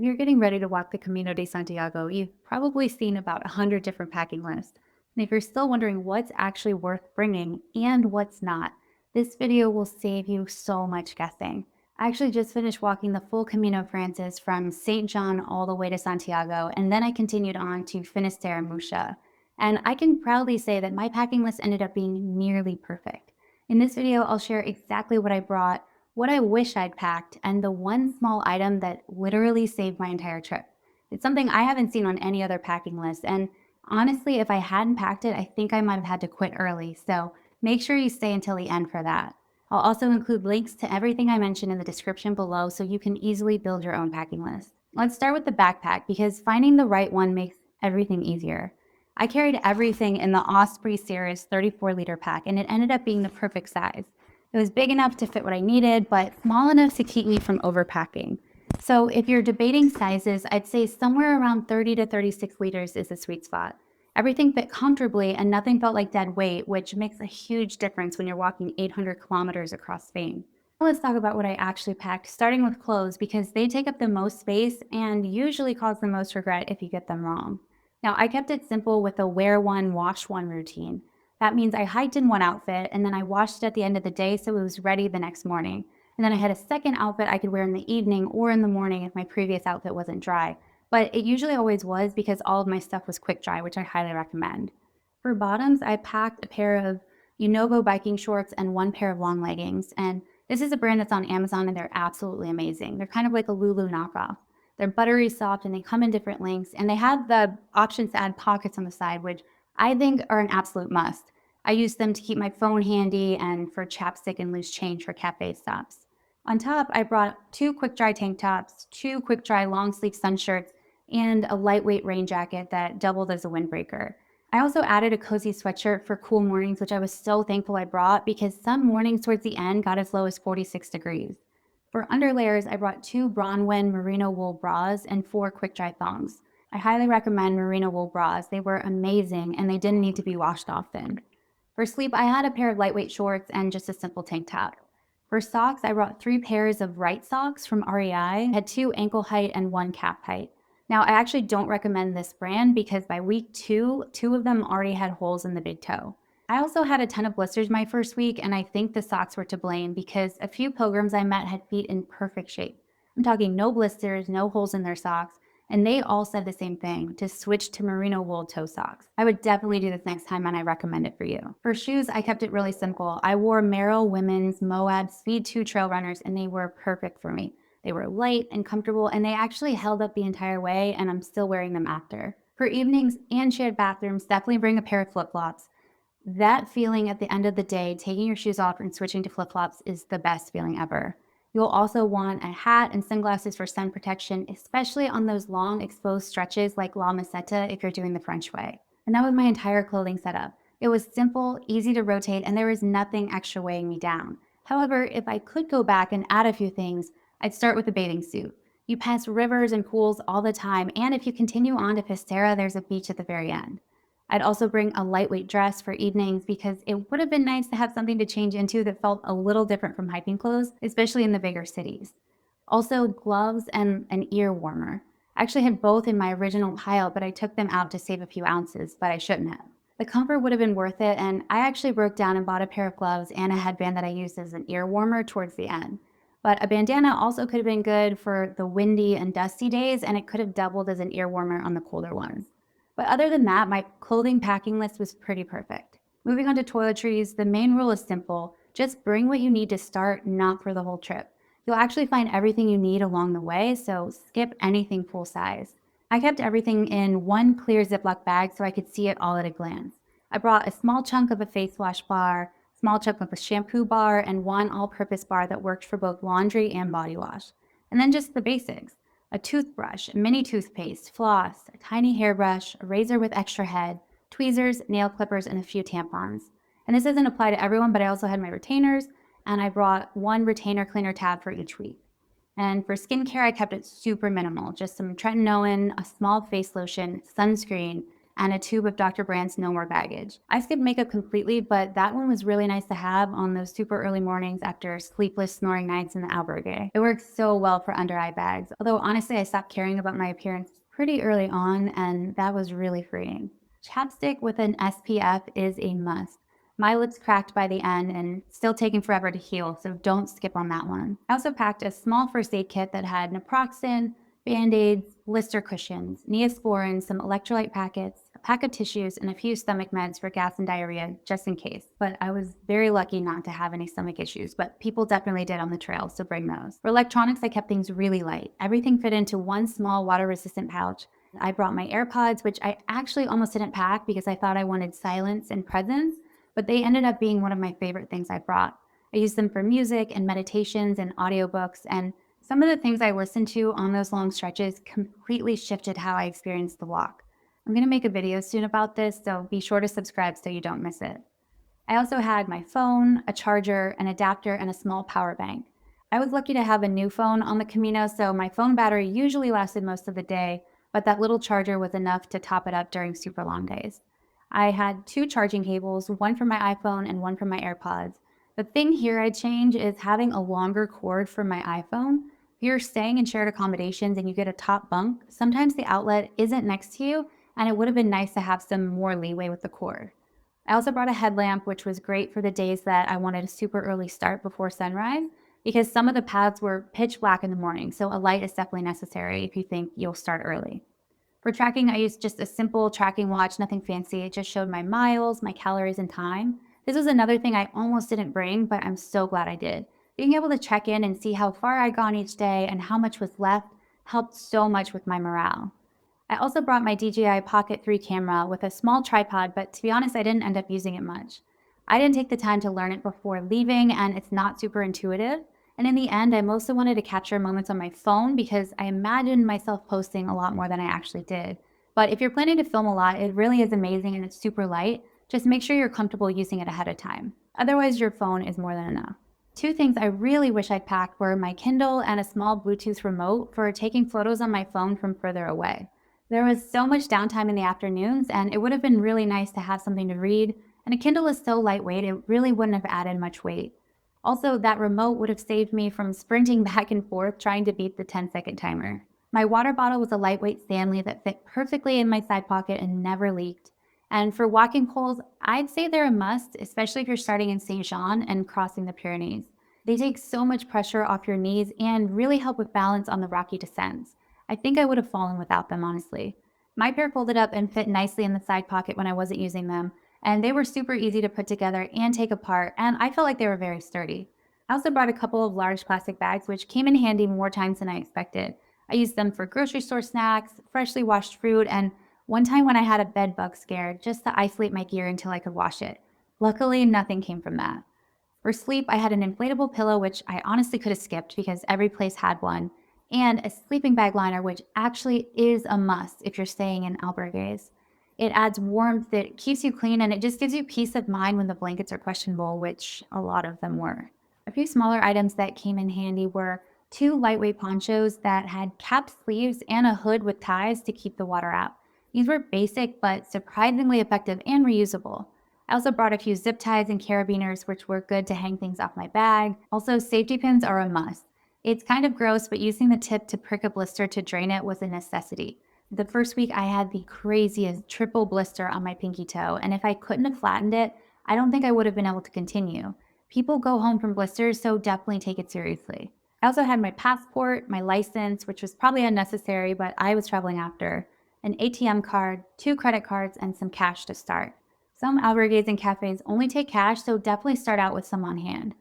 If you're getting ready to walk the Camino de Santiago, you've probably seen about 100 different packing lists. And if you're still wondering what's actually worth bringing and what's not, this video will save you so much guessing. I actually just finished walking the full Camino Frances from St. John all the way to Santiago, and then I continued on to Finisterre and Musha. And I can proudly say that my packing list ended up being nearly perfect. In this video, I'll share exactly what I brought, what I wish I'd packed, and the one small item that literally saved my entire trip. It's something I haven't seen on any other packing list, and honestly, if I hadn't packed it, I think I might have had to quit early, so make sure you stay until the end for that. I'll also include links to everything I mentioned in the description below so you can easily build your own packing list. Let's start with the backpack because finding the right one makes everything easier. I carried everything in the Osprey Series 34-liter pack, and it ended up being the perfect size. It was big enough to fit what I needed, but small enough to keep me from overpacking. So if you're debating sizes, I'd say somewhere around 30 to 36 liters is the sweet spot. Everything fit comfortably and nothing felt like dead weight, which makes a huge difference when you're walking 800 kilometers across Spain. Now let's talk about what I actually packed, starting with clothes because they take up the most space and usually cause the most regret if you get them wrong. Now, I kept it simple with a wear one, wash one routine. That means I hiked in one outfit and then I washed it at the end of the day so it was ready the next morning. And then I had a second outfit I could wear in the evening or in the morning if my previous outfit wasn't dry. But it usually always was because all of my stuff was quick dry, which I highly recommend. For bottoms, I packed a pair of Unovo biking shorts and one pair of long leggings. And this is a brand that's on Amazon and they're absolutely amazing. They're kind of like a Lulu knockoff. They're buttery soft and they come in different lengths and they have the options to add pockets on the side, which I think are an absolute must. I use them to keep my phone handy and for chapstick and loose change for cafe stops. On top, I brought two quick dry tank tops, two quick dry long sleeve sun shirts, and a lightweight rain jacket that doubled as a windbreaker. I also added a cozy sweatshirt for cool mornings, which I was so thankful I brought because some mornings towards the end got as low as 46 degrees. For underlayers, I brought two Bronwyn merino wool bras and four quick dry thongs. I highly recommend merino wool bras. They were amazing and they didn't need to be washed often. For sleep, I had a pair of lightweight shorts and just a simple tank top. For socks, I brought three pairs of Right socks from REI, had two ankle height and one calf height. Now, I actually don't recommend this brand because by week two of them already had holes in the big toe. I also had a ton of blisters my first week, and I think the socks were to blame because a few pilgrims I met had feet in perfect shape. I'm talking no blisters, no holes in their socks, and they all said the same thing, to switch to merino wool toe socks. I would definitely do this next time and I recommend it for you. For shoes, I kept it really simple. I wore Merrell Women's Moab Speed 2 trail runners and they were perfect for me. They were light and comfortable and they actually held up the entire way and I'm still wearing them after. For evenings and shared bathrooms, definitely bring a pair of flip-flops. That feeling at the end of the day, taking your shoes off and switching to flip-flops is the best feeling ever. You'll also want a hat and sunglasses for sun protection, especially on those long exposed stretches like La Meseta if you're doing the French way. And that was my entire clothing setup. It was simple, easy to rotate, and there was nothing extra weighing me down. However, if I could go back and add a few things, I'd start with a bathing suit. You pass rivers and pools all the time, and if you continue on to Fistera, there's a beach at the very end. I'd also bring a lightweight dress for evenings because it would have been nice to have something to change into that felt a little different from hiking clothes, especially in the bigger cities. Also, gloves and an ear warmer. I actually had both in my original pile, but I took them out to save a few ounces, but I shouldn't have. The comfort would have been worth it, and I actually broke down and bought a pair of gloves and a headband that I used as an ear warmer towards the end. But a bandana also could have been good for the windy and dusty days, and it could have doubled as an ear warmer on the colder ones. But other than that, my clothing packing list was pretty perfect. Moving on to toiletries, the main rule is simple. Just bring what you need to start, not for the whole trip. You'll actually find everything you need along the way, so skip anything full size. I kept everything in one clear Ziploc bag so I could see it all at a glance. I brought a small chunk of a face wash bar, small chunk of a shampoo bar, and one all-purpose bar that worked for both laundry and body wash. And then just the basics. A toothbrush, a mini toothpaste, floss, a tiny hairbrush, a razor with extra head, tweezers, nail clippers, and a few tampons. And this doesn't apply to everyone, but I also had my retainers, and I brought one retainer cleaner tab for each week. And for skincare, I kept it super minimal, just some tretinoin, a small face lotion, sunscreen, and a tube of Dr. Brand's No More Baggage. I skipped makeup completely, but that one was really nice to have on those super early mornings after sleepless snoring nights in the albergue. It works so well for under eye bags, although honestly I stopped caring about my appearance pretty early on, and that was really freeing. Chapstick with an SPF is a must. My lips cracked by the end and still taking forever to heal, so don't skip on that one. I also packed a small first aid kit that had naproxen, Band-Aids, blister cushions, Neosporin, some electrolyte packets, a pack of tissues, and a few stomach meds for gas and diarrhea, just in case. But I was very lucky not to have any stomach issues, but people definitely did on the trail, so bring those. For electronics, I kept things really light. Everything fit into one small water-resistant pouch. I brought my AirPods, which I actually almost didn't pack because I thought I wanted silence and presence, but they ended up being one of my favorite things I brought. I used them for music and meditations and audiobooks, and some of the things I listened to on those long stretches completely shifted how I experienced the walk. I'm going to make a video soon about this, so be sure to subscribe so you don't miss it. I also had my phone, a charger, an adapter, and a small power bank. I was lucky to have a new phone on the Camino, so my phone battery usually lasted most of the day, but that little charger was enough to top it up during super long days. I had two charging cables, one for my iPhone and one for my AirPods. The thing here I'd change is having a longer cord for my iPhone. If you're staying in shared accommodations and you get a top bunk, sometimes the outlet isn't next to you, and it would have been nice to have some more leeway with the cord. I also brought a headlamp, which was great for the days that I wanted a super early start before sunrise, because some of the paths were pitch black in the morning, so a light is definitely necessary if you think you'll start early. For tracking, I used just a simple tracking watch, nothing fancy. It just showed my miles, my calories, and time. This was another thing I almost didn't bring, but I'm so glad I did. Being able to check in and see how far I'd gone each day and how much was left helped so much with my morale. I also brought my DJI Pocket 3 camera with a small tripod, but to be honest, I didn't end up using it much. I didn't take the time to learn it before leaving, and it's not super intuitive. And in the end, I mostly wanted to capture moments on my phone because I imagined myself posting a lot more than I actually did. But if you're planning to film a lot, it really is amazing and it's super light. Just make sure you're comfortable using it ahead of time. Otherwise, your phone is more than enough. Two things I really wish I'd packed were my Kindle and a small Bluetooth remote for taking photos on my phone from further away. There was so much downtime in the afternoons, and it would have been really nice to have something to read, and a Kindle is so lightweight, it really wouldn't have added much weight. Also, that remote would have saved me from sprinting back and forth trying to beat the 10-second timer. My water bottle was a lightweight Stanley that fit perfectly in my side pocket and never leaked. And for walking poles, I'd say they're a must, especially if you're starting in Saint Jean and crossing the Pyrenees. They take so much pressure off your knees and really help with balance on the rocky descents. I think I would have fallen without them, honestly. My pair folded up and fit nicely in the side pocket when I wasn't using them, and they were super easy to put together and take apart, and I felt like they were very sturdy. I also brought a couple of large plastic bags, which came in handy more times than I expected. I used them for grocery store snacks, freshly washed fruit, and one time when I had a bed bug scare, just to isolate my gear until I could wash it. Luckily, nothing came from that. For sleep, I had an inflatable pillow, which I honestly could have skipped because every place had one, and a sleeping bag liner, which actually is a must if you're staying in albergues. It adds warmth, it keeps you clean, and it just gives you peace of mind when the blankets are questionable, which a lot of them were. A few smaller items that came in handy were two lightweight ponchos that had cap sleeves and a hood with ties to keep the water out. These were basic but surprisingly effective and reusable. I also brought a few zip ties and carabiners, which were good to hang things off my bag. Also, safety pins are a must. It's kind of gross, but using the tip to prick a blister to drain it was a necessity. The first week, I had the craziest triple blister on my pinky toe, and if I couldn't have flattened it, I don't think I would have been able to continue. People go home from blisters, so definitely take it seriously. I also had my passport, my license, which was probably unnecessary, but I was traveling after, an ATM card, two credit cards, and some cash to start. Some albergues and cafes only take cash, so definitely start out with some on hand.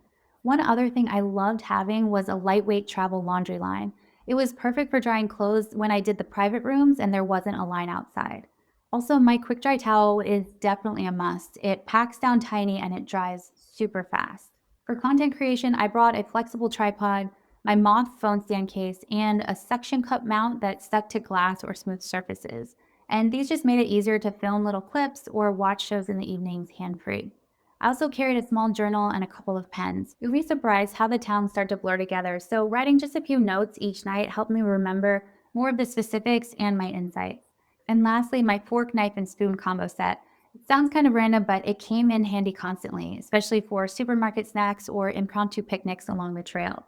One other thing I loved having was a lightweight travel laundry line. It was perfect for drying clothes when I did the private rooms and there wasn't a line outside. Also, my quick dry towel is definitely a must. It packs down tiny and it dries super fast. For content creation, I brought a flexible tripod, my moth phone stand case, and a suction cup mount that stuck to glass or smooth surfaces. And these just made it easier to film little clips or watch shows in the evenings hands-free. I also carried a small journal and a couple of pens. You'll be surprised how the towns start to blur together, so writing just a few notes each night helped me remember more of the specifics and my insights. And lastly, my fork, knife, and spoon combo set. It sounds kind of random, but it came in handy constantly, especially for supermarket snacks or impromptu picnics along the trail.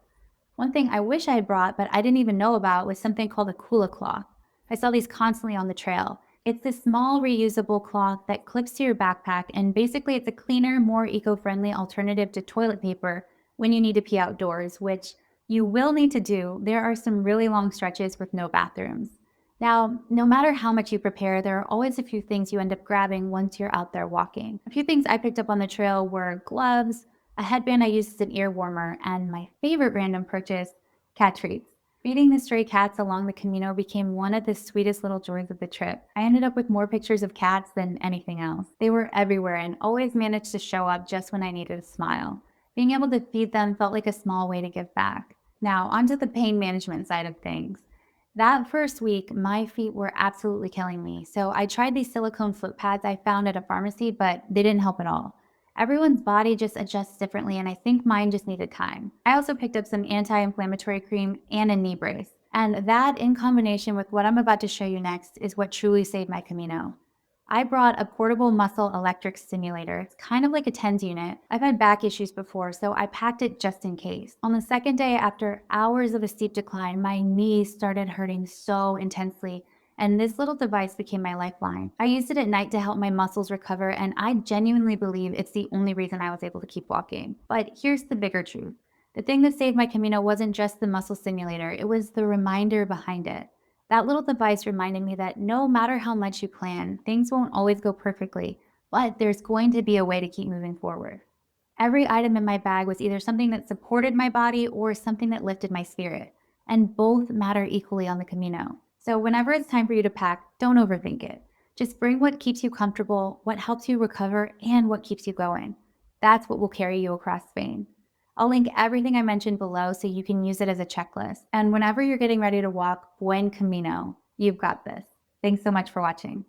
One thing I wish I had brought, but I didn't even know about, was something called a kula cloth. I saw these constantly on the trail. It's this small reusable cloth that clips to your backpack, and basically it's a cleaner, more eco-friendly alternative to toilet paper when you need to pee outdoors, which you will need to do. There are some really long stretches with no bathrooms. Now, no matter how much you prepare, there are always a few things you end up grabbing once you're out there walking. A few things I picked up on the trail were gloves, a headband I used as an ear warmer, and my favorite random purchase, cat treats. Feeding the stray cats along the Camino became one of the sweetest little joys of the trip. I ended up with more pictures of cats than anything else. They were everywhere and always managed to show up just when I needed a smile. Being able to feed them felt like a small way to give back. Now, onto the pain management side of things. That first week, my feet were absolutely killing me. So I tried these silicone foot pads I found at a pharmacy, but they didn't help at all. Everyone's body just adjusts differently, and I think mine just needed time. I also picked up some anti inflammatory cream and a knee brace. And that, in combination with what I'm about to show you next, is what truly saved my Camino. I brought a portable muscle electric stimulator. It's kind of like a TENS unit. I've had back issues before, so I packed it just in case. On the second day, after hours of a steep decline, my knees started hurting so intensely, and this little device became my lifeline. I used it at night to help my muscles recover, and I genuinely believe it's the only reason I was able to keep walking. But here's the bigger truth. The thing that saved my Camino wasn't just the muscle stimulator, it was the reminder behind it. That little device reminded me that no matter how much you plan, things won't always go perfectly, but there's going to be a way to keep moving forward. Every item in my bag was either something that supported my body or something that lifted my spirit, and both matter equally on the Camino. So whenever it's time for you to pack, don't overthink it. Just bring what keeps you comfortable, what helps you recover, and what keeps you going. That's what will carry you across Spain. I'll link everything I mentioned below so you can use it as a checklist. And whenever you're getting ready to walk, buen camino. You've got this. Thanks so much for watching.